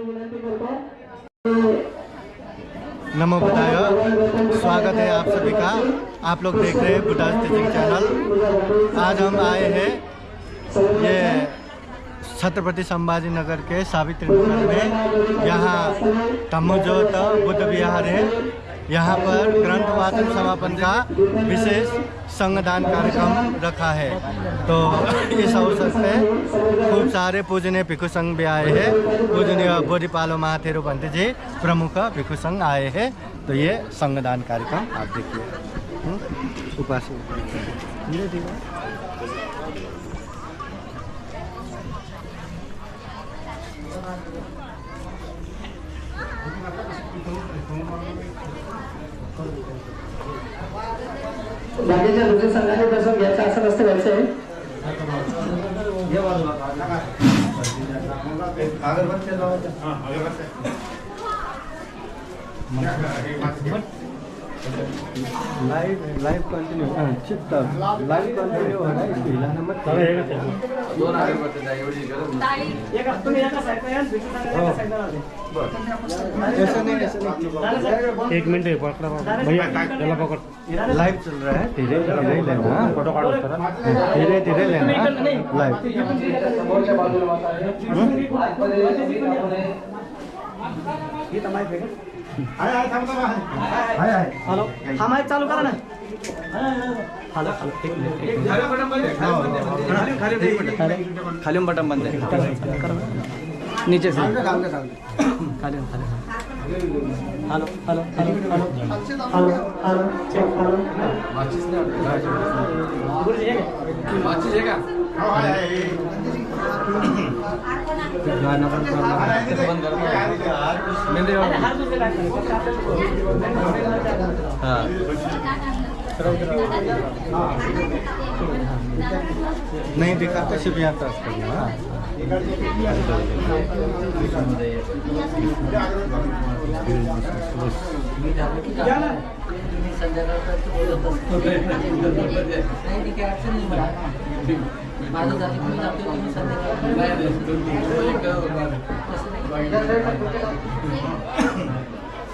नमो बुद्धाय, स्वागत है आप सभी का। आप लोग देख रहे हैं बुद्धा टीचिंग चैनल। आज हम आए हैं ये छत्रपति संभाजी नगर के सावित्री नगर में। यहाँ तम्मुजोत बुद्ध विहार है। यहाँ पर ग्रंथ वाचन समापन का विशेष संगदान कार्यक्रम रखा है। तो इस अवसर पे खूब सारे पूजनीय भिक्षु संघ भी आए हैं। पूजनीय बोधिपालो महाथेरो भंते जी प्रमुख भिक्षु संघ आए हैं। तो ये संगदान कार्यक्रम आप देखिए। उपासना बाकीच्या दुसऱ्या संघाने बसून घ्यायचं असं नसतं घ्यायचं लाइव कंटिन्यू चित्त लाइव कंटिन्यू हो रहा है। इसको हिलाना मत। दोन आगे बढ़ते जाए एवढी गरज नाही। तुम्ही एका साईडला या, दुसऱ्या संघाने एका साईडला राहते। ऐसा नहीं, ऐसा नहीं। एक मिनट पकड़ा भैया, चला पकड़। लाइव चल रहा है, धीरे धीरे लेना। फोटो काढो, धीरे धीरे लेना लाइव। हॅलो, हा माईक चालू करा ना। हॅलो, खाली बटन बंद है। नीचे से खाली hello hello hello hello hello hello check hello. माचिस है क्या? बंद कर। हाँ नहीं दिखाते सिर्फ यहाँ टच करना।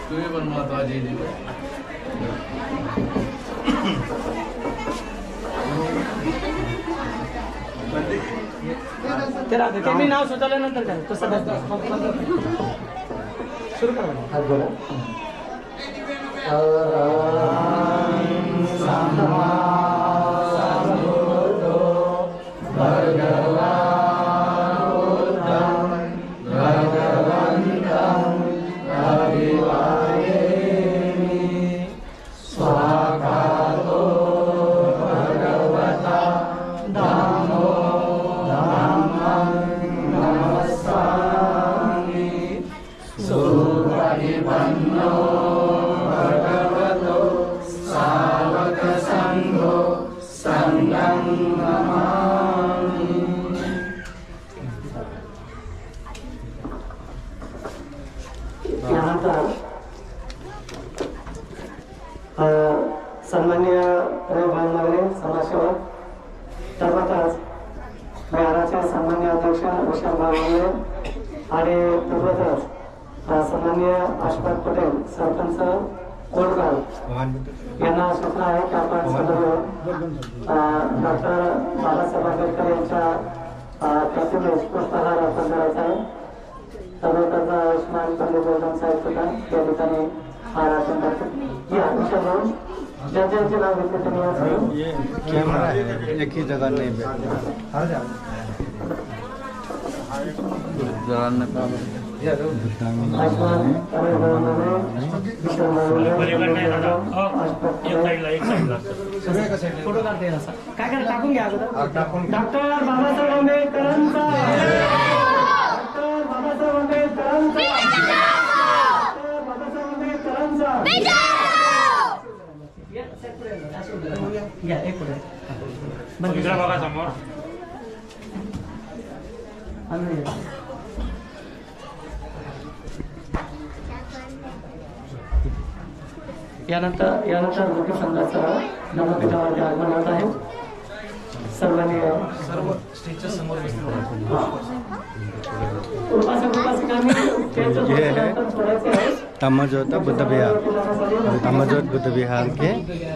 तुम्ही पण महत्वाचे तेरा ते मी नाव सुचवल्यानंतर काय तो सध्या सुरू करा। सन्माननीय रविभानगरे समाजसेवक तर्फातच विहाराचे सन्माननीय अध्यक्ष विशाल भागवले आणि तर्फातच सन्माननीय आशुतोष पटेल सरपंच कोटगाव यांना सूचना आहे की आपण डॉक्टर बाबासाहेब आंबेडकर यांच्या प्रतिमेस पुष्पहार अर्पण करायचा आहे। तर्फातच आयुष्मान पंडित गोल्डन साहेब सुद्धा त्या ठिकाणी हार अर्पण करतात। या विषयावरून ज्यांचे नाव घेतले त्यांनी ये कैमरा एक ही जगह नहीं बैठा। फोटो काढते असा काय करा टाकून घ्या अगोदर। डॉक्टर बाबासाहेब आंबेडकरांचा, डॉक्टर बाबासाहेब आंबेडकरांचा, डॉक्टर बाबासाहेब आंबेडकरांचा। या एक पुढे बघा समोर। यानंतर मुख्य संघाचं नवपीठावरती आगमन होत आहे। सर्व स्टेजच्या समोर उपासक ये है तम्माजोत बुद्ध विहार, तम्माजोत बुद्ध विहार के ये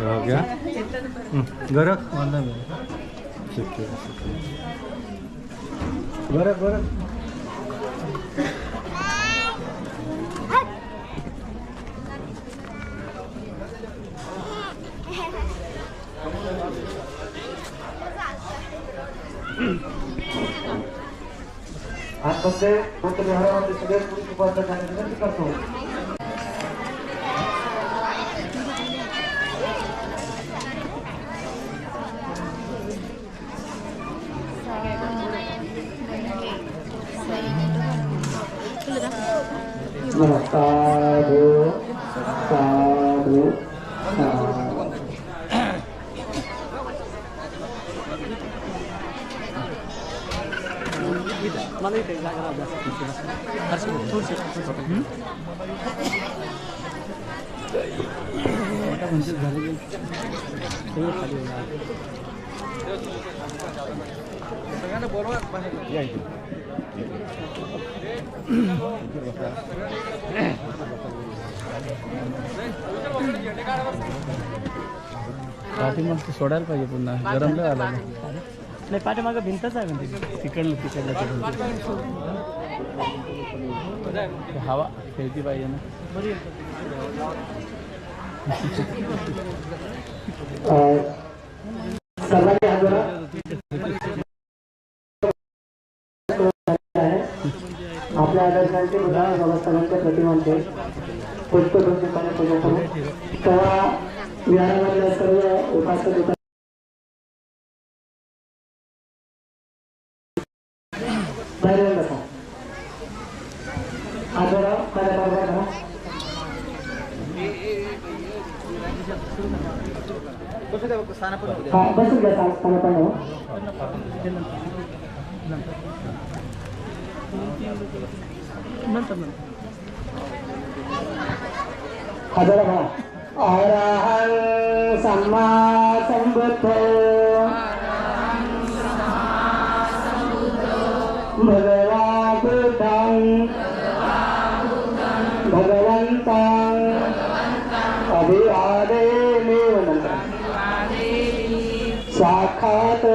हो गया गोरख शुक्रिया गोरख गोरख आतमध्ये बुद्ध विहारामध्ये सगळे पुरुष उपासक आणि विनंती करतो. साधू साधू मला इथे जागा थोडीशी झाले सगळं खाली पाठीमागचं सोडायला पाहिजे पुन्हा गरम लय आला नाही पाठीमागं भिंतच आहे म्हणजे तिकडलं हवा खेळती पाहिजे ना सर्वांनी आग्रह आपल्या आदर्शांचे उदाहरण बाबासाहेबांच्या प्रतिमांचे पुष्पगुच्छाने पूजा करू. तेव्हा विहारामधल्या सर्व उपासक बाहेर बसा. आग्रह माझ्या बरोबर हा बसून घ्या स्थान पण हजर भा. अरहं सम्मा संबुद्धो भगवा बुद्धं भगवन्तं अभिवादेमेव साक्षात्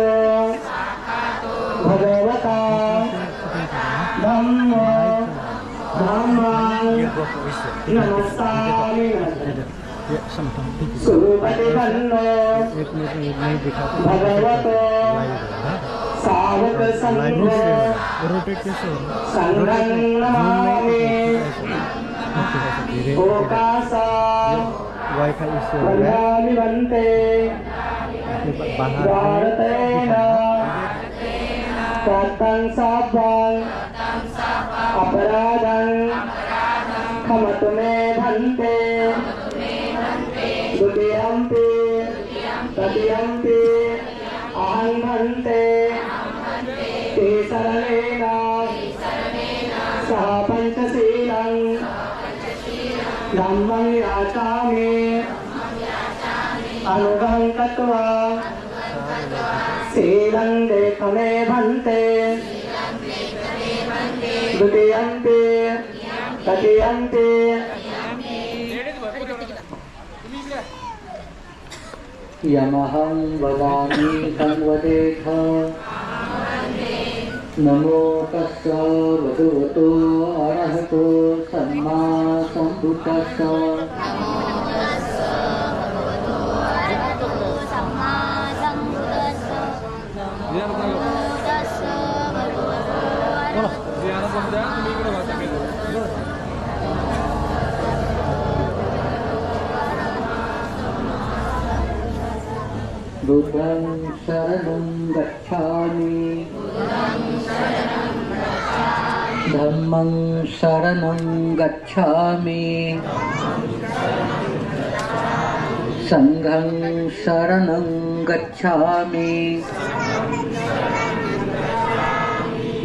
भगवता धम्मो धम्मं नमस्कामि सुपतिपन्नो भगवतो सावक संघो संघं नमामि ओकासा वन्दामि वन्ते भारतेन कृतं साभ्यं अपराधं क्षमतु मे भन्ते द्वितीयम्पि तृतीयम्पि अहं भन्ते ते शरणेन सह पञ्चशीलं धम्मं याचामि अनुगं कृत्वा शीलं देखमे भन्ते द्वितीयम्पि तृतीयम्पि यमहं वदामि तं वदेथ नमो तस्य भगवतो अरहतो सम्मा सम्बुद्धस्य बुद्धं शरणं गच्छामि धम्मं शरणं गच्छामि संघं शरणं गच्छामि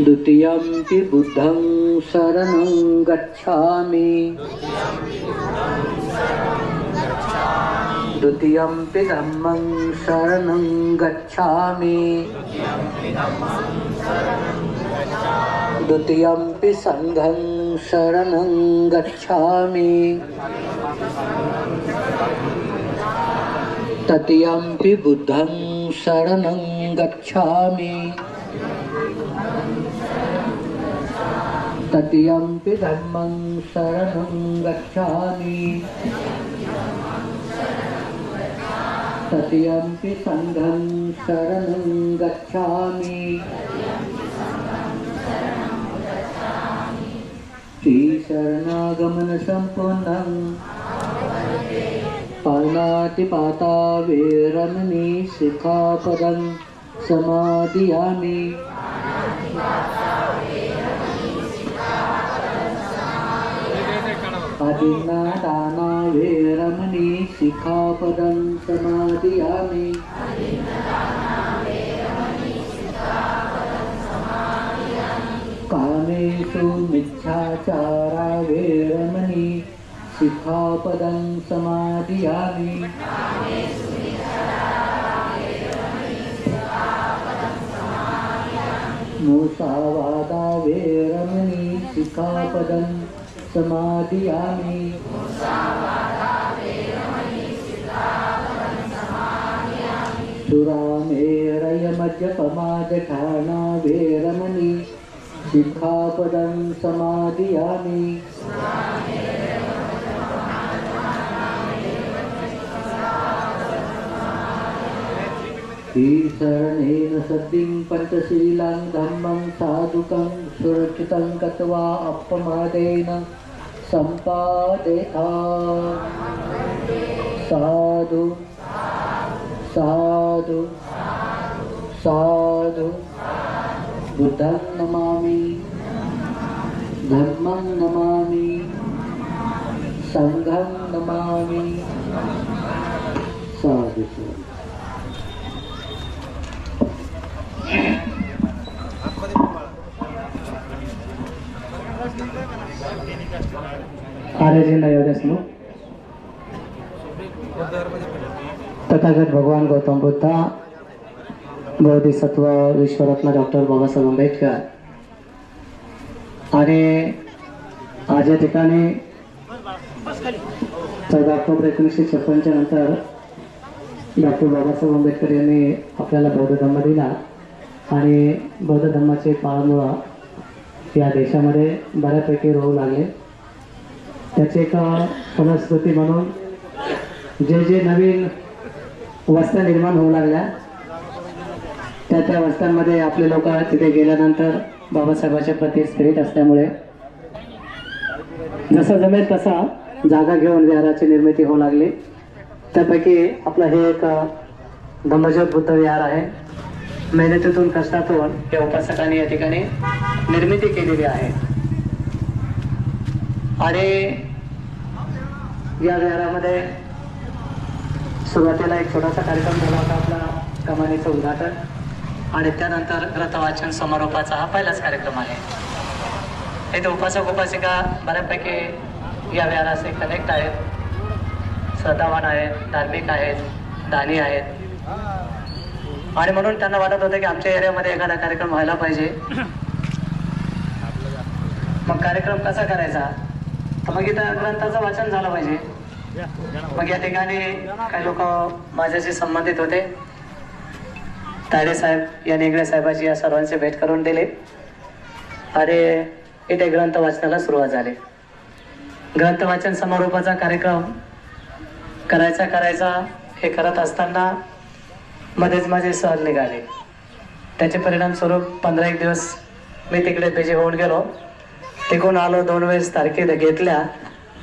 द्वितीयम्पि बुद्धं शरणं गच्छामि द्वितीयम्पि धम्मं शरणं गच्छामि द्वितीयंपि संघं शरणं गच्छामि तृतीयंपि बुद्धं शरणं गच्छामि तृतीयंपि धम्मं शरणं गच्छामि तृतीयंपि संघं शरणं गच्छामि श्रीशरणागमन संपूर्णं पाणातिपाता वेरमणि शिखापदं समादियामि आदिन्नादाना वेरमणि शिखापदं समादियामि कामेषु मिथ्याचारा वेरमणि शिखापदं समादियामि मुसावादा वेरमणि शिखापदं समादियामि सुरामेरयमद्यपमादठाना वेरमणि शिखापदं समादियामि ईशरणेन सद्दिं पंचशीलं धम्मं साधुकं सुरक्षितं गत्वा अपमादेन सम्पादेथा साधु साधु साधु बुद्धं नमामि धम्मं नमामि संघं नमामि साधु आर्यजिंदा योगेशमुख तथागत भगवान गौतम बुद्धा बोधिसत्व विश्वरत्न डॉक्टर बाबासाहेब आंबेडकर आणि आज या ठिकाणी 14 ऑक्टोबर 1956 नंतर डॉक्टर बाबासाहेब आंबेडकर यांनी आपल्याला बौद्ध धर्म दिला आणि बौद्ध धर्माचे पाळमुळा या देशामध्ये बऱ्यापैकी रोवू लागले. त्याची एक फलश्रुती म्हणून जे जे नवीन वस्त्या निर्माण होऊ लागल्या त्या वस्त्यांमध्ये आपले लोक तिथे गेल्यानंतर बाबासाहेबांच्या प्रति स्पिरिट असल्यामुळे जसं जमेल तसा जागा घेऊन विहाराची निर्मिती होऊ लागली. त्यापैकी आपलं हे एक धम्मज्योत बुद्ध विहार आहे. मेहनतीतून कष्टातून या उपासकांनी या ठिकाणी निर्मिती केलेली आहे आणि या विहारामध्ये सुरुवातीला एक छोटासा कार्यक्रम झाला होता आपला कमानीचं उद्घाटन आणि त्यानंतर ग्रंथवाचन समारोपाचा हा पहिलाच कार्यक्रम आहे. इथे उपासक उपासिका बऱ्यापैकी या विहाराचे कनेक्ट आहेत, श्रद्धावान आहेत, धार्मिक आहेत, दानी आहेत आणि म्हणून त्यांना वाटत होतं की आमच्या एरियामध्ये एखादा कार्यक्रम व्हायला पाहिजे. मग कार्यक्रम कसा करायचा तर मग इथं ग्रंथाचं वाचन झालं पाहिजे. मग या ठिकाणी काही लोक माझ्याशी संबंधित होते. तायडे साहेब या नेगडे साहेबाची या सर्वांची भेट करून दिली आणि इथे ग्रंथ वाचनाला सुरुवात झाली. ग्रंथ वाचन समारोपाचा कार्यक्रम करायचा हे करत असताना मध्येच माझे सहल निघाले. त्याचे परिणामस्वरूप 15 दिवस मी तिकडे बिझी होऊन गेलो. तिकडून आलो, 2 वेळेस तारखे घेतल्या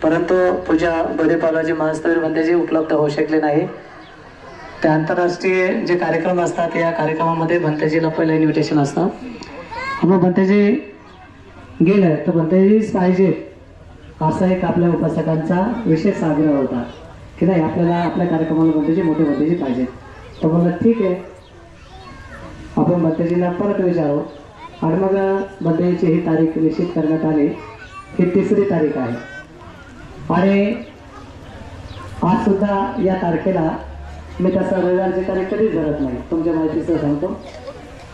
परंतु पूजा बडेपालाजी महास्तवीर बंदेजी उपलब्ध होऊ शकले नाही. ते आंतरराष्ट्रीय जे कार्यक्रम असतात या कार्यक्रमामध्ये भंतेजीला पहिलं इन्व्हिटेशन असतं. मग भंतेजी गेले तर भंतेजीच पाहिजे असा एक आपल्या उपासकांचा विशेष आग्रह होता की नाही आपल्याला आपल्या कार्यक्रमाला भंतेजी मोठे भंतेजी पाहिजेत. तर म्हणलं ठीक आहे आपण भंतेजींना परत विचारू आणि मग भंतेजीची ही तारीख निश्चित करण्यात आली. ही 3री तारीख आहे आणि आज सुद्धा या तारखेला मी तसा रविवारची तारीख कधीच धरत नाही. तुमच्या माहितीचं सांगतो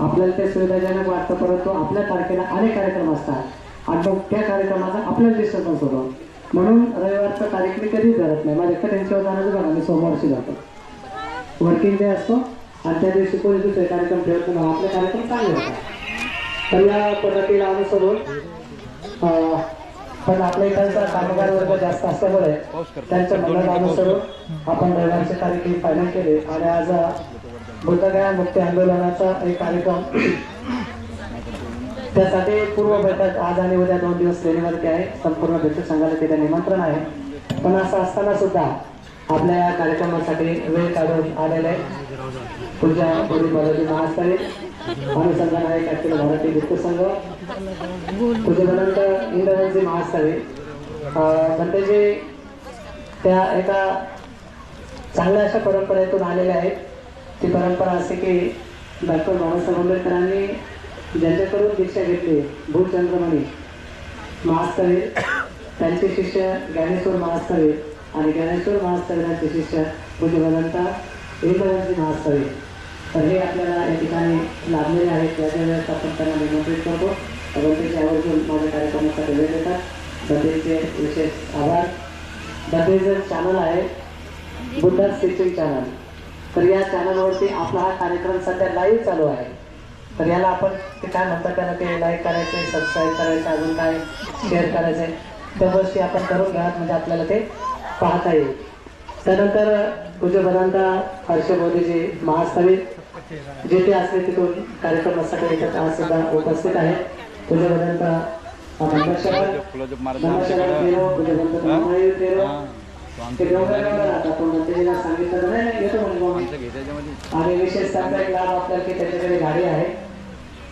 आपल्याला ते सुविधाजनक वाटतं, परंतु आपल्या तारखेला अनेक कार्यक्रम असतात आणि मग त्या कार्यक्रमाचा आपल्याला डिस्टर्बन्स होतो. म्हणून रविवारचा तारीख मी कधीच धरत नाही. माझ्या त्यांच्यावर जाण्याचं बघा, मी सोमवारशी जातो, वर्किंग डे असतो आणि त्या दिवशी कोणी दुसरे कार्यक्रम ठेवत नाही, आपले कार्यक्रम चांगले होतात. तर या पद्धतीला अनुसरून पण आपल्या इकडचा कामगार वर्ग जास्त असल्यामुळे त्यांच्या मनाला अनुसरून आपण रविवारची तारीख ही फायनल केली आणि आज बुद्धगया मुक्ती आंदोलनाचा एक कार्यक्रम, त्यासाठी पूर्व बैठक आज आणि उद्या 2 दिवस ट्रेनिंगवरती आहे. संपूर्ण भिक्षुक संघाला तिथे निमंत्रण आहे. पण असं असताना सुद्धा आपल्या या कार्यक्रमासाठी वेळ काढून आलेले पूजा बोरी बालाजी महास्थळी अनुसंधान आहे अखिल भारतीय भिक्षुक संघ, पूजनंत इंद्रवंशी महास्थळी बंदेजी त्या एका चांगल्या अशा परंपरेतून आलेल्या आहेत. ती परंपरा असे की डॉक्टर बाबासाहेब आंबेडकरांनी ज्यांच्याकडून दीक्षा घेतली भूचंद्रमणी महास्थळी, त्यांचे शिष्य ज्ञानेश्वर महास्थळी आणि ज्ञानेश्वर महास्थळीचे शिष्य पूज्यवंता इंद्रवंशी महास्थळी. तर हे आपल्याला या ठिकाणी लाभलेले आहेत. त्याच्या वेळेस आपण त्यांना निमंत्रित करतो. त्याचे आवर्जून माझ्या कार्यक्रमासाठी वेळ देतात. बद्रीचे विशेष आभार. बद्रीचं चॅनल आहे बुद्धा स्टिचिंग चॅनल. तर या चॅनलवरती आपला हा कार्यक्रम सध्या लाईव्ह चालू आहे. तर याला आपण ते काय म्हणतात, त्याला ते लाईक करायचे, सबस्क्राईब करायचं, अजून काय शेअर करायचे, त्या गोष्टी आपण करून घ्या म्हणजे आपल्याला ते पाहता येईल. त्यानंतर पूज्य भदांता हर्ष मोदीजी महास्थळी जिथे असले तिथून कार्यक्रमासाठी इथं आज सुद्धा उपस्थित आहे. पूज्य भदांता आणि विशेष त्यांचा एक लाभ आपल्याला की त्याच्याकडे गाडी आहे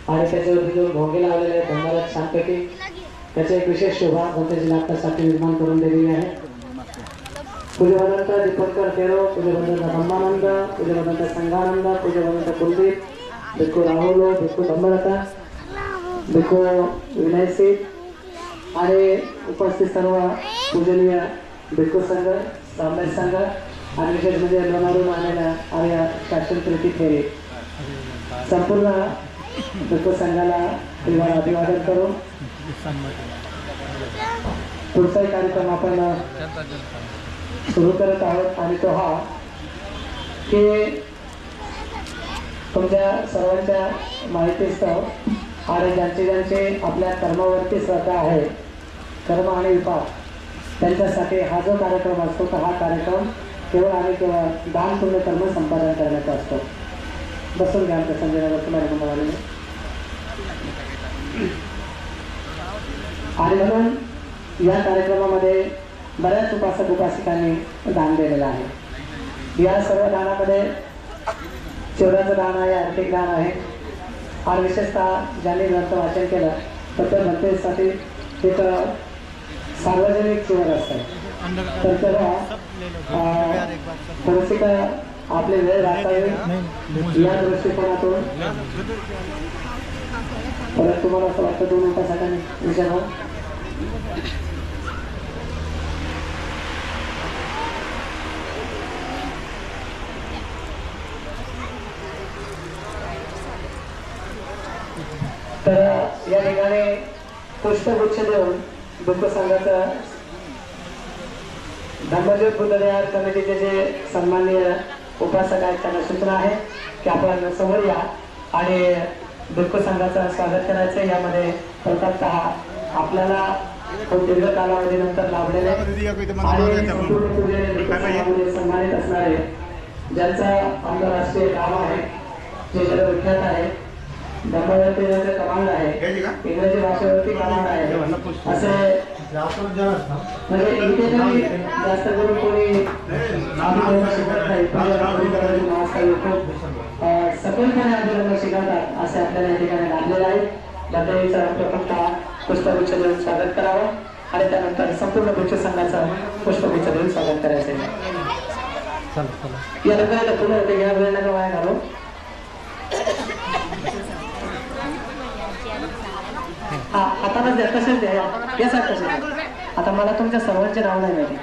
आणि त्याच्यावरती जो भोंगे लावलेले आहेत धन्यवाद छानपैकी, त्याची एक विशेष शोभा भोंगेजी आपल्यासाठी निर्माण करून दिलेली आहे. पूज्यवंत दीपंकर तेरो, पूज्यवंत ब्रह्मानंद, पूज्यवंत संघानंद, पूज्यवंत कुलदीप, भिक्खू राहुल, भिक्खू धम्मरता, भिक्खू विनयसी आणि उपस्थित सर्व पूजनीय भिक्खू संघ, ब्राह्मण संघ आणि विशेष म्हणजे लोणावळून आलेल्या आर्या शासन प्रीती फेरी संपूर्ण भिक्खू संघाला अभिवादन करून पुढचाही कार्यक्रम आपण सुरू करत आहोत. आणि तो हा की तुमच्या सर्वांच्या माहितीस्तव आणि ज्यांचे आपल्या कर्मावरती श्रद्धा आहे, कर्म आणि विपाक, त्यांच्यासाठी हा जो कार्यक्रम असतो तर हा कार्यक्रम केवळ आणि केवळ दान पुण्य कर्म संपादन करण्याचा असतो. बसून घ्या आमच्या संजय नगर मंडळाने. आणि म्हणून या कार्यक्रमामध्ये बऱ्याच उपासक उपासिकांनी दान दिलेलं आहे. या सर्व दानामध्ये चिवड्याचं दान आहे, आर्थिक दान आहे आणि विशेषतः ज्यांनी ग्रंथ वाचन केलं तर त्या ग्रंथासाठी एक सार्वजनिक चिवड असते. तर तेव्हा थोडीशी काय आपले वेळ राहता येईल या दृष्टिकोनातून. परत तुम्हाला असं वाटतं 2 मिनिटासाठी विचारा. तर या ठिकाणी पुष्पगुच्छ देऊन दुःख संघाचा धर्मज्योत बुद्धविहार कमिटीचे जे सन्माननीय उपासक आहेत त्यांना सूचना आहे की आपण समोर या आणि दुःख संघाचं स्वागत करायचं. यामध्ये प्रथमतः आपल्याला खूप दीर्घ कालावधीनंतर लाभलेले आणि सन्मानित असणारे ज्यांचा आंतरराष्ट्रीय काम आहे, जे जगविख्यात आहे, धर्मवरती ज्यांचं कमांड आहे, इंग्रजी भाषेवरती कमांड आहे, असे म्हणजे इथे तरी जास्त करून कोणी शिकत नाही, खूप सखोलपणे आंदोलन शिकवतात असे आपल्याला या ठिकाणी लाभलेले आहे. त्याचं प्रथमतः पुष्पगुच्छ देऊन स्वागत करावं आणि त्यानंतर संपूर्ण भिक्षू संघाचं पुष्पगुच्छ देऊन स्वागत करायचं. या लोकांना पुन्हा घ्या, वेळ नका वाया घालू. हा हातालाच द्या, कशाच द्या, यासाठी कसे. आता मला तुमच्या सर्वांचे नाव नाही माहिती.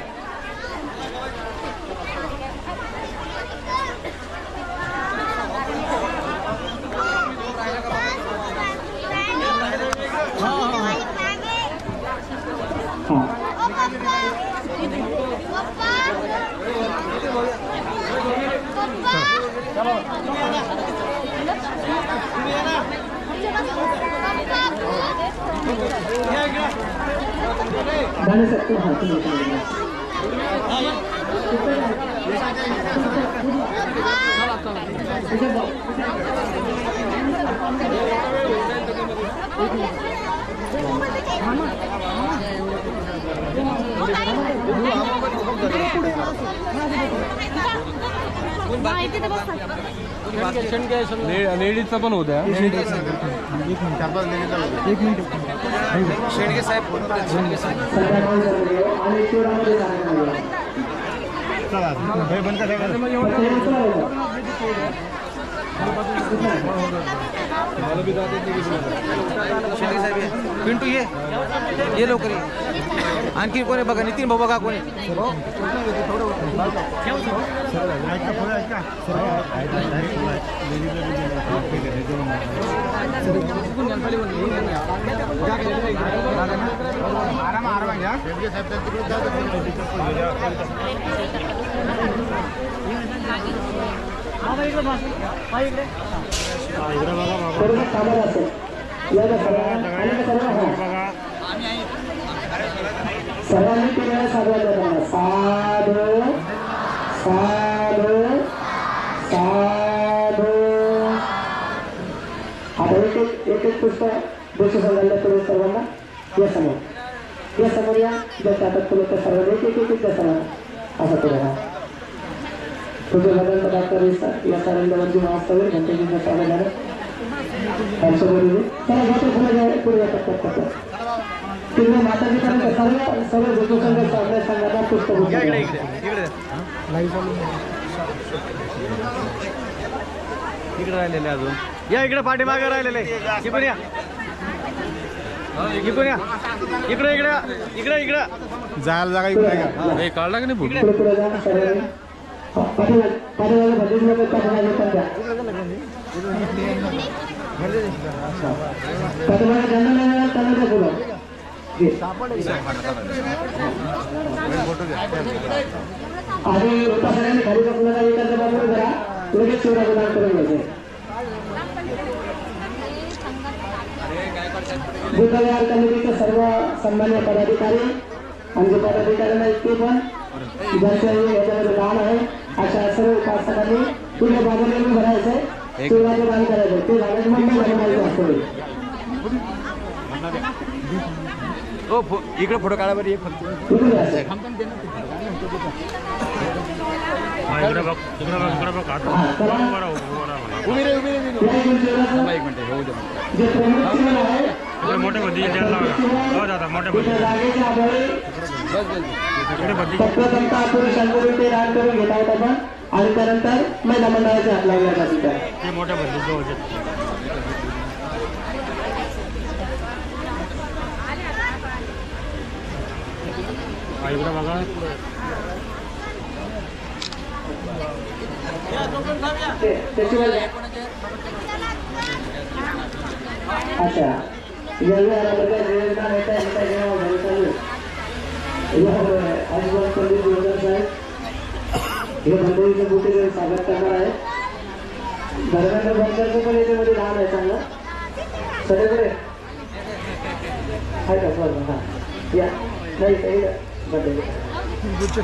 गाणे सकते हां तुम्ही लेडीजचा पण होत्या शेंडगे साहेब चला भाई बंद शेंडगे साहेब पिंटू ये लवकर ये. आणखी कोणी बघा नितीन भाऊ बघा कोणी सर्वांनी केलेला साधू साधू साधू साधू. आता एक पुस्तक दोषी संघाला पुढे सर्वांना या समोर या जसं आता तुला तर सर्वांनी एक द्या सर्वांना असं पुढे हा तुझे भजन पदार्थ या सर्वांना म्हणजे वास्तविक घंटेजीचं स्वागत झालं. चला जातो पुढे येतात तुम्ही माताजीपर्यंत सर्व जोतो संघ सामने संघाचा पुस्तक इकडे राहिलेले अजून या इकडे पाठीमागे राहिलेले इकडे या इकडे या इकडे इकडे इकडे इकडे जायला जागा इकडे हे काढला की नाही फुट पुढे जा सर्वांनी पाठीमागे भजन लोक पाठीमागे पण द्या पाठीमागे ज्यांना नाही मिळालं त्यांना द्या बोला आधी उपासनाने खाली बसला काही एखाद्या बाजूला जरा लगेच शिवराजदान करून घ्यायचे. बुद्धविहार कमिटीचे सर्व सन्मान्य पदाधिकारी आणि जे पदाधिकारी आहेत ते पण ज्यांचं याच्यामध्ये दान आहे अशा सर्व उपासकांनी पूर्ण बाजूला भरायचंय शिवराजदान करायचं ते झालं मग बनवायचं असतं. इकडे फोटो काढा बरं एक फक्त मोठे बद्दी दादा मोठे पुरुषांकडून दान करून घेत आहेत आपण आणि त्यानंतर महिला मंडळाचे हात लावले जातात ते मोठ्या बद्दी इकडे बघा अच्छा हे मंडळीचे मोठे स्वागत करणार आहे. धर्मेंद्र बंदरचं पण याच्यामध्ये लहान आहे चांगलं सगळीकडे आहे का बरं हां या नाही काही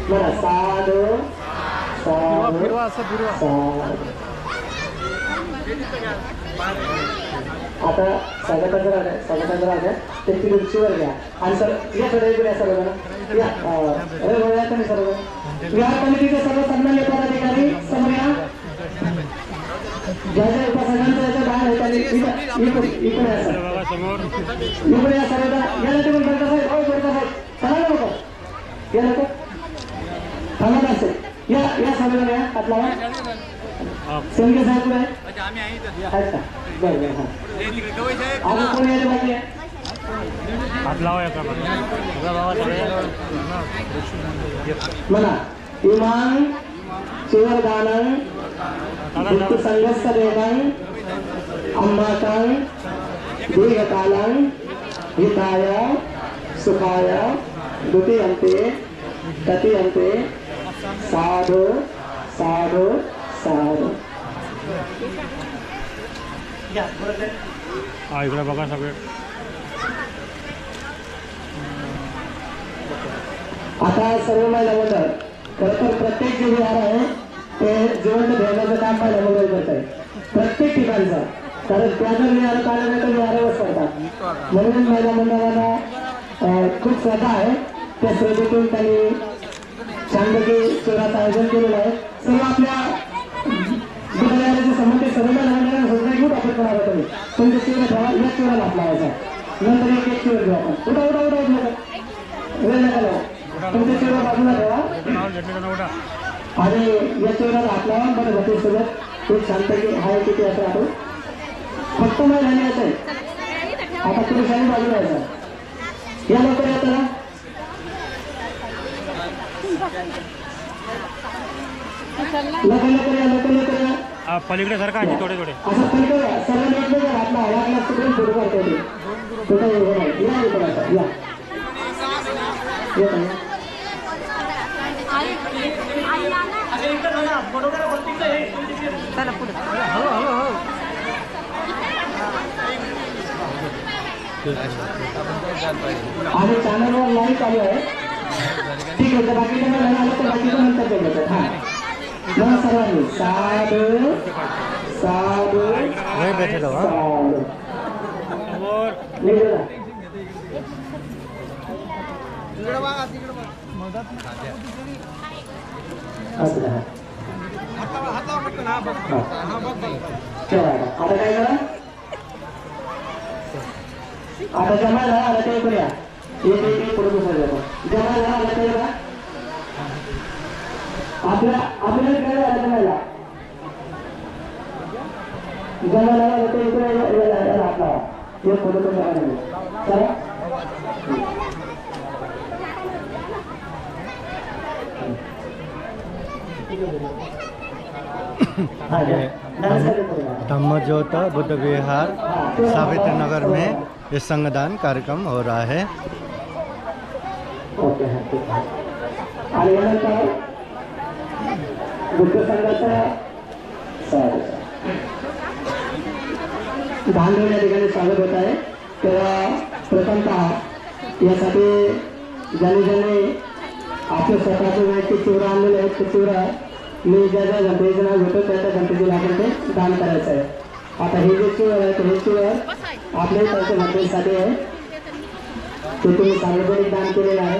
बरं साधू साधू आता स्वागताचं राहत त्यांची खुर्चीवर घ्या आणि सर या थोड्या या सर्व या अरे तुम्ही सर्व विहार कमिटीचे सर्व सन्मान्य पदाधिकारी समोर या ज्या ज्या उपासकांचं याच्या बाहेर आहे इकडे या सर इकडे या सर्व याला तुम्ही बोलता साहेब हो बोलता साहेब चला नको या नको थांबत असेल या सर्व या आपला संघ साहेब पुढे आहेत का बरं बरं हां अजून कोणी यायला बाकी आहे म्हणा इमान शिवरदानं भक्त संघस्थदेवं अंबाकं दीर्घकालं हिताय सुखाय द्वितीयन्ते तृतीयन्ते साधु साधु साधु. हा इकडे बघा सगळे. आता सर्व महिला मंडळ खरं तर प्रत्येक जे विहार आहे ते जिवंत ठेवण्याचं काम महिला मंडळ करत आहे प्रत्येक ठिकाणचं. कारण त्या जर विहार काढलं नाही तर विहारावर पडतात. म्हणून महिला मंडळाला खूप श्रद्धा आहे. त्या श्रद्धेतून त्यांनी छानपैकी चोराचं आयोजन केलेलं आहे. सर्व आपल्या विद्यालयाचे संबंधित सर्व महिला मंडळांना सुद्धा खूप आपण करणार आहे. तुम्ही तुमच्या चोरा ठेवा या चोराला आपला यायचा नंतर एक एक चोर घेऊ आपण. उठा उठा उठा उठा वेळ नका लावू. तुमच्या चोरा बाजूला ठेवा आणि या चोराला आपला बरं घाटी सोबत खूप शांतपैकी हाय किती असं आपण फक्त महिलांनी यायचं आहे. आता पुरुषांनी बाजूला यायचं. या लवकर येतं ना लवकर लवकर या लवकर लवकर या. पलीकडे सारखा आहे थोडे थोडे. असं पलीकडे सर्व एकमेक आपला हवा तिकडून फोटो काढतो कुठे या इकडे आता या आणि चॅनलवर लाईव्ह चालू आहे. ठीक आहे तर बाकीचं नाही आलं तर बाकीचं नंतर केलं. हां मग सर्वांनी साधू साधू वहीं बैठे रहो हाँ? आता काय करा आता जमा झाला आता काय करूया एक एक पुढे जमा झाला आता काय करा आपल्या आपल्याला काय झालं जमायला जमा झाला ते इकडे आपला एक फोटो पण जमा नाही चला धम्मज्योत बुद्ध विहार सावित्री नगर में ये संगदान कार्यक्रम हो रहा है. आणि यानंतर बुद्ध संघाचा भांडवल या ठिकाणी स्वागत होत आहे. तेव्हा प्रथमतः यासाठी ज्याने ज्याने आपले स्वतःचे वैयक्तिक चिवरा आणलेले आहेत ते चिवरा मी ज्या ज्या गणपतीचं नाव घेतो त्या त्या गणपतीला आपण ते दान करायचं आहे. आता हे जे चिवर आहे हे चिवर आपल्या त्यांच्या गणपतीसाठी आहे ते तुम्ही सार्वजनिक दान केलेलं आहे.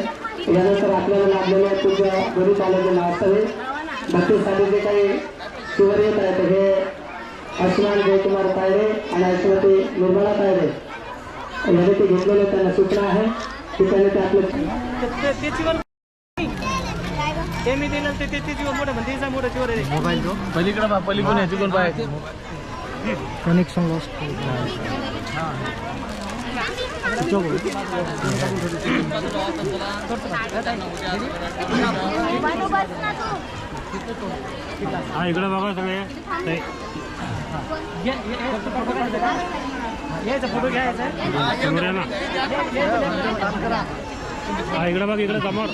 यानंतर आपल्याला लाभलेल्या तुमच्या गरीब आलेले नावासाठी भक्तीसाठी जे काही चिवर येत आहे तर हे आयुष्मान जयकुमार तायडे आणि ऐश्वती निर्मला तायडे याने ते घेतलेले त्यांना सूचना आहे की त्यांनी ते आपले ते मी दिलं ते जीवन मोठं म्हणते मोठं चिवर आहे. मोबाइल दो पलीकडे बा पलीकडून याची कोण पाहायची कनेक्शन लॉस्ट. हा इकडे बघा सगळे. यायचा फोटो घ्यायचा ना हा इकडे बघ इकडे समोर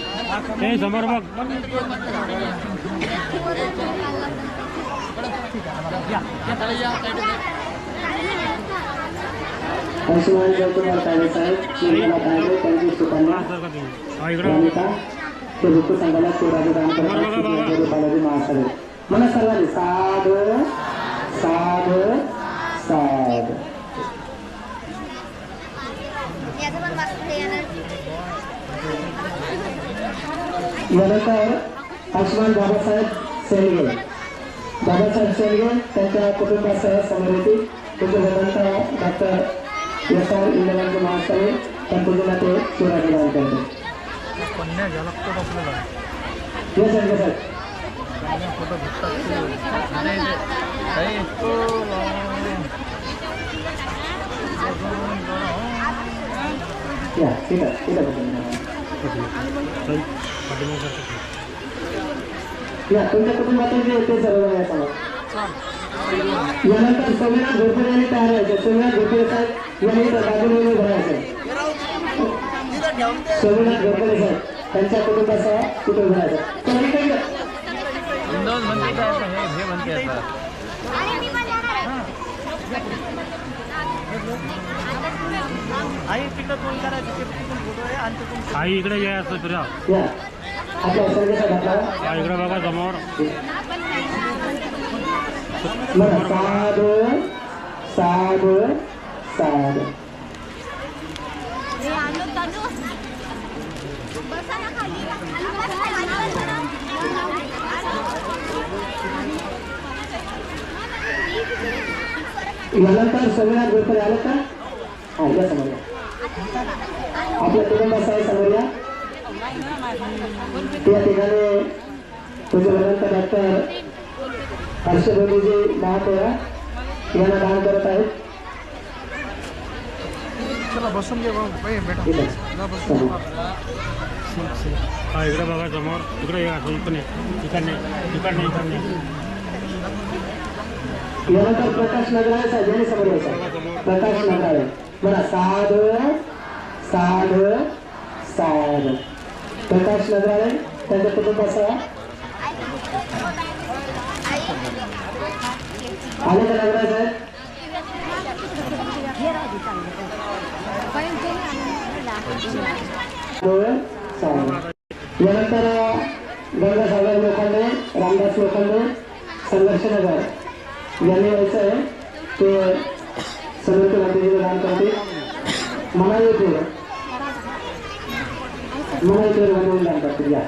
ते समोर बघ. आयुष्मान जयकुमार तायडे साहेब निर्मला तायडे त्यांची सुकन्या हा इकडे वनिता ते भक्त संघाला चोराचे दान करतात बालाजी महासाहेब. मला सर्वांनी साधू साधू साधू. यानंतर आयुष्मान बाबासाहेब सेलगे त्यांच्या कुटुंबासह समोर येतील. तुझे भगवंत डॉक्टर एस आर इंद्रांचे महासाहेब त्या पूजेला ते चोराचे दान करते. या ठीक आहे ठीक आहे या तुमच्या कुटुंबातील जे येते सर्व यानंतर सोमनाथ घोरपडे यांनी तयार व्हायचे. सोमनाथ घोरपडे साहेब यांनी बाजूने भरायचे. सोमनाथ गडकरी साहेब त्यांच्या कुटुंबासह तिथे उभं राहायचं. तर इकडे हे म्हणते आता आई इकडे या असं फिरा. या आपल्या सर्वेचा घातला हा इकडे बघा समोर. बरं साधू साधू साधू यानंतर सोमनाथ गडकरी आलं का? हा या समोर आपल्या कुटुंबासह समोर या. त्या ठिकाणी तुझे भगवंत डॉक्टर हर्षवर्धनजी महातोरा यांना दान करत आहेत. बसून घे हा इकडे बघा समोर. इकडे या असं इकडे इकडने इकडने इकडने. यानंतर प्रकाश नगराळे साहेब यांनी समोर यायचं. प्रकाश नगराळे बघा साधू साधू साधू प्रकाश नगराळे त्यांच्या कुटुंबासह आले का नगराळे साहेब? यानंतर गंगासागर लोखंडे रामदास लोखंडे संघर्ष नगर यांनी यायचं आहे. ते समर्थ मातेजीला दान करते. मला येते म्हणून दान करते. या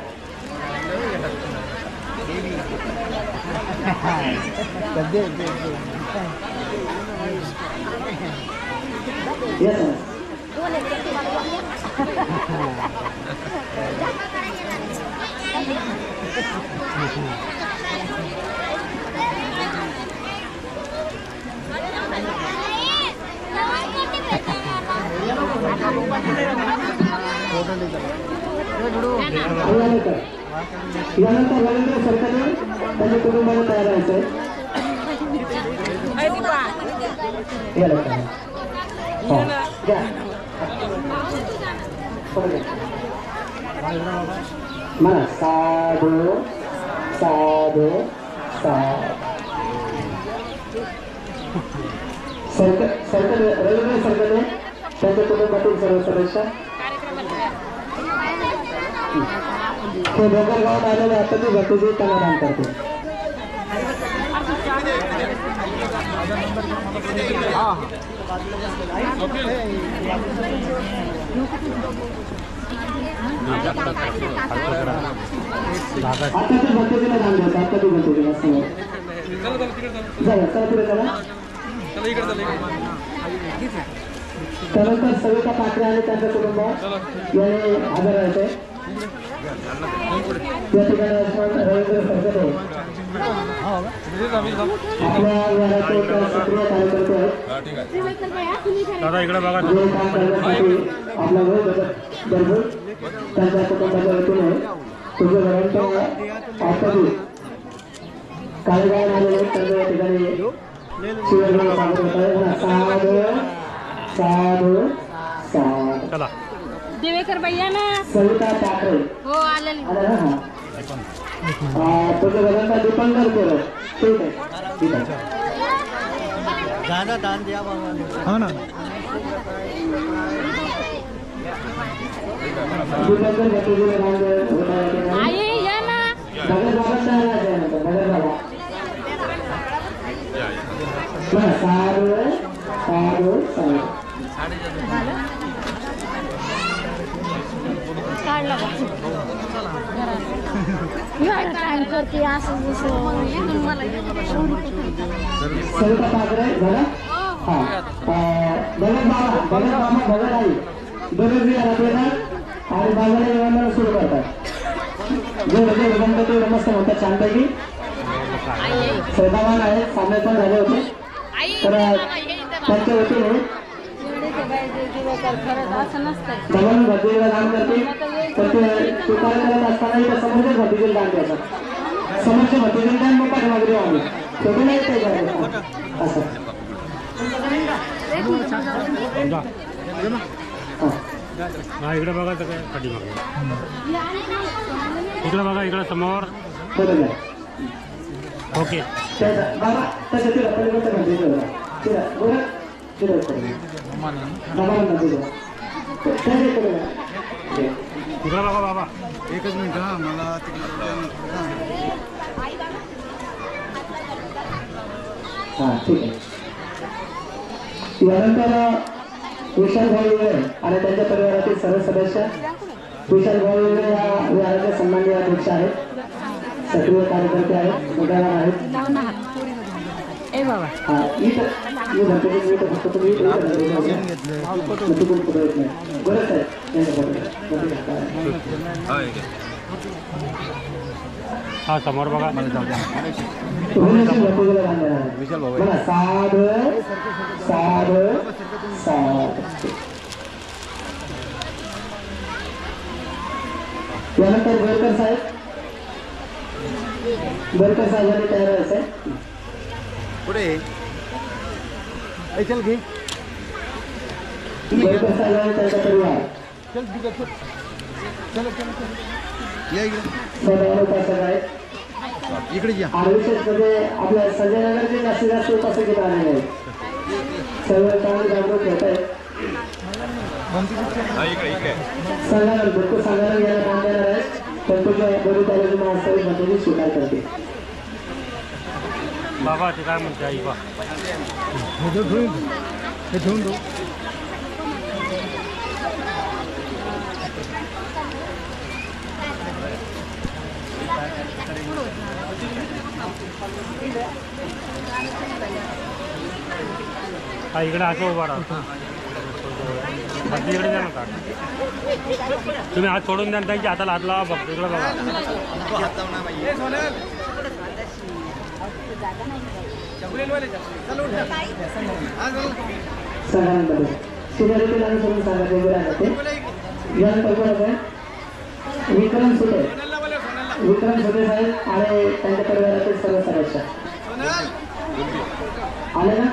यानंतर रवींद्र सरकारने त्यांच्या कुटुंबाला तयार व्हायचंय. मला साधू साधू सरकार रवींद्र सरकारने त्यांच्या कुटुंबातील सर्व सदस्य ते डोंगर गावात आलेले आता ती भक्तीजी त्यांना दान करते. आता ती भक्तीजीला दान द्यायचं. आता ती भक्तीजीला समोर चला चला पुढे चला. त्यानंतर सविता पात्रे आणि त्यांचं कुटुंब यांनी हजर राहायचे. त्या ठिकाणी रवींद्र सरकडे आपल्या घराचे एक सक्रिय कार्यकर्ते आहेत. दादा इकडे बघा. जे काम करण्यासाठी आपला वेळ दरबूर त्यांच्या कुटुंबाच्या वतीने तुझे भगवंत आत्ताची काही गायन आलेले आहेत. त्यांच्या या ठिकाणी शिवराज स्वागत होत आहे. साधू साधू साधू चला. देवेकर भैया ना सविता पात्रे हो आलेली आलं ना. तुझे भगवंत दीपंकर केलं. ठीक आहे ठीक आहे. ज़्यादा दान दिया बाबा ने. हो ना. दीपंकर भतीजीला दान होत आहे. आई या ना भगत बाबा तयार आहे. भगत बाबा बरं साधू साधू साधू काढला काम करते असं जसं सविता पात्रे झालं. हां भगत बाबा भगत आई दररोज घरात येतात आणि बाजारात येऊन सुरू करतात. जेवढं जेवढं जमतं तेवढं मस्त म्हणतात छानपैकी. श्रद्धावान आहेत. सामने पण झाले होते. तर त्यांच्या वतीने असं नसतं भगवान भतीजीला दान करते. तर ते तुकारा करत असतानाही त्या समोरच्या भतीजीला दान द्यायचं. समोरच्या भतीजीला दान मग पाठीमागे देऊ आम्ही. छोटे नाही ते असं. हा इकडे बघा तर काय पाठीमागे इकडे बघा इकडे समोर बरोबर ओके बाबा तसं तिला पलीकडचं म्हणजे तिला बरं तिला इकडे बघा बाबा एकच मिनिट हा मला हां ठीक आहे यानंतर विशाल भाऊ इंगळे आणि त्यांच्या परिवारातील सर्व सदस्य विशाल भाऊ इंगळे या विहाराचे सन्माननीय अध्यक्ष आहेत सक्रिय कार्यकर्ते आहेत मुद्दावर आहेत मी म्हणतो की मी तर फक्त तुम्ही चुकून पुढे येत नाही बरंच आहे हा समोर बघा विशाल भाऊ साध साध साध यानंतर बोरकर साहेबांनी तयार व्हायचं आहे पुढे चल घे बोरकर साहेबांनी त्यांचा परिवार उपासक आहेत इकडे या आणि विशेष म्हणजे आपल्या संजय नगरचे जास्तीत जास्त उपासक इथं आलेले आहेत सर्व चांगले जागरूक होत आहेत संघाला भरपूर संघाला याला काम देणार आहे पण तुझ्या बरी तालुका वास्तविक मतदारी स्वीकार करते बाबा ते काय म्हणते आई बा हे ठेवून दो हा इकडे असं उभा राहा इकडे द्या ना काढ तुम्ही हात सोडून द्या त्यांच्या हाताला हात लावा फक्त इकडे बघा संघांमध्ये सिनियरिटी आणि सोडून सांगायचे वगैरे आहे ते यानंतर कोण आहे विक्रम सुटे साहेब आणि त्यांच्या परिवारातील सर्व सदस्य आले ना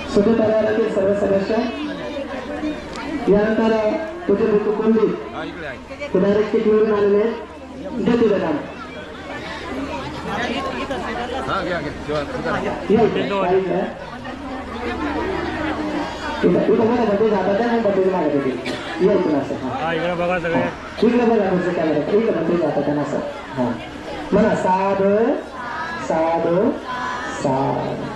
सुटे परिवारातील सर्व सदस्य यानंतर तुझे कुटुंबी डायरेक्ट निवडून आलेले दे तुझं काम हा इकडे बघा सगळे इकडे बघा तुमचं कॅमेरा इकडे बघते जातात त्यांना असं हां म्हणा साध साध साध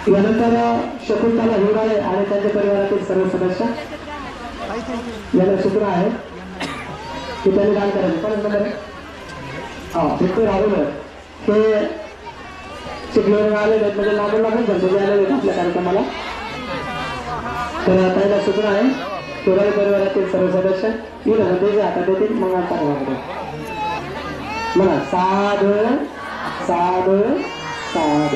यानंतर शकुंतला हिवराळे आणि त्यांच्या परिवारातील सर्व सदस्य याला सूत्र आहे की त्यांनी दान करायचं पण नंबर हां ते राहुल हे चिखलीवर आलेले आहेत म्हणजे लांबून गणपती आलेले आहेत आपल्या कार्यक्रमाला तर त्याला सूत्र आहे हिवराळे परिवारातील सर्व सदस्य मी गणपतीच्या हातात देतील मग आता म्हणा साध साध साध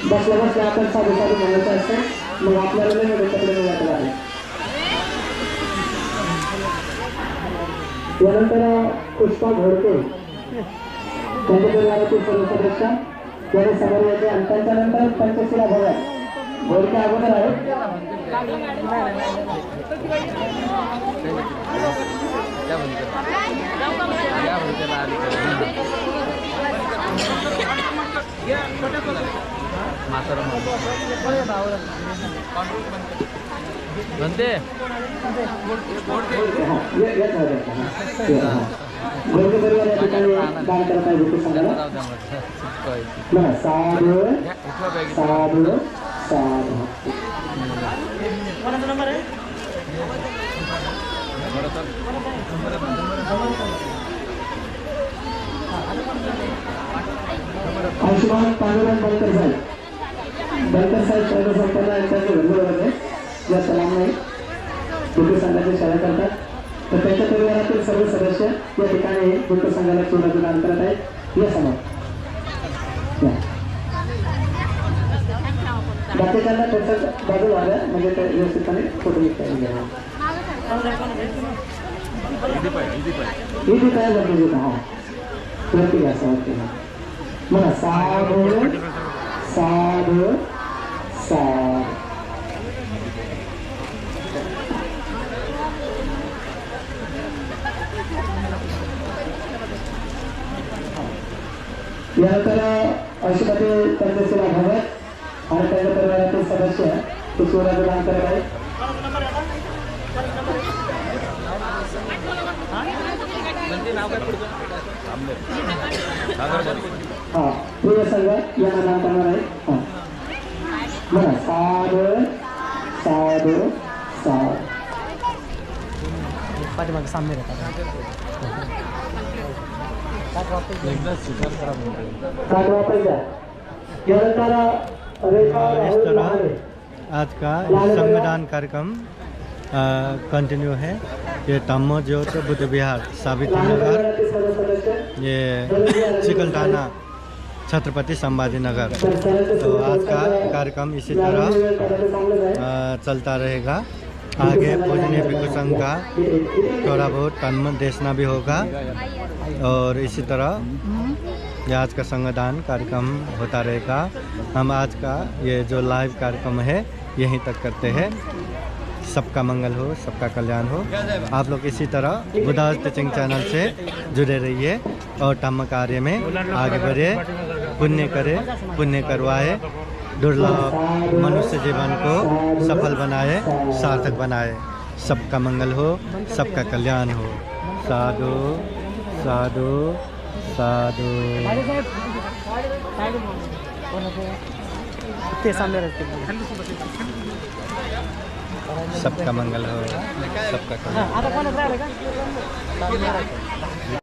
बसल्या बसल्या आपण साधू म्हणायचं असतं मग आपल्याला नाही कपडे मिळायला आहे यानंतर पुष्पा घोडके त्यांच्या परिवारातील सर्व सदस्य त्याने समाजाचे आणि त्याच्यानंतर पंचशिला भगत घोडके अगोदर आहेत म्हणते घोडके परिवार या ठिकाणी दान करत आहे भूती संघाला साधू साधू साधू नंबर आहे आयुष्यमान पांडुरंग बनकर साहेब सर्वसंपन्न यांच्याचे बंधुवर्ग आहे या सलामने भूती संघाची सेवा करतात तर त्यांच्या परिवारातील सर्व सदस्य या ठिकाणी भूती संघाला चूर्ण दान करत आहेत या समोर बाकीच्यांना थोडंसं बाजूला व्हाव्या म्हणजे ते व्यवस्थितपणे फोटो निघता येईल. इथे काय बघतो हा वरती घ्या असं वाटते मला साधू साधू साध यानंतर औषधाचे तंत्रशील भागवत आणि त्यांच्या परिवारातील सदस्य ते सोळाचं दान करत आहेत. हा प्रिय संघ यांना दान करणार आहे. हा बघा साधू साधू साध पाठीमागे सामने साधवा पैसा यानंतर रेखा इस राहुल तरह महाले आज का संविधान कार्यक्रम कंटिन्यू है। ये तम्मो ज्योत बुद्ध विहार सावित्री नगर, ये चिकलठाना छत्रपति संभाजी नगर। तो आज का कार्यक्रम इसी तरह चलता रहेगा। आगे पूजनीय भिक्षु संघ का थोड़ा बहुत तन्मन देशना भी होगा और इसी तरह ये आज का संगदान कार्यक्रम होता रहेगा। हम आज का ये जो लाइव कार्यक्रम है यहीं तक करते हैं। सबका मंगल हो, सबका कल्याण हो। आप लोग इसी तरह बुदास टीचिंग चैनल से जुड़े रहिए और धम्म कार्य में आगे बढ़े, पुण्य करे, पुण्य करवाए, दुर्लभ मनुष्य जीवन को सफल बनाए, सार्थक बनाए। सबका मंगल हो, सबका कल्याण हो। साधु साधु साधु। ते सामने रखते सबका मंगल हो, सबका कल्याण। आता कोण राहिलं का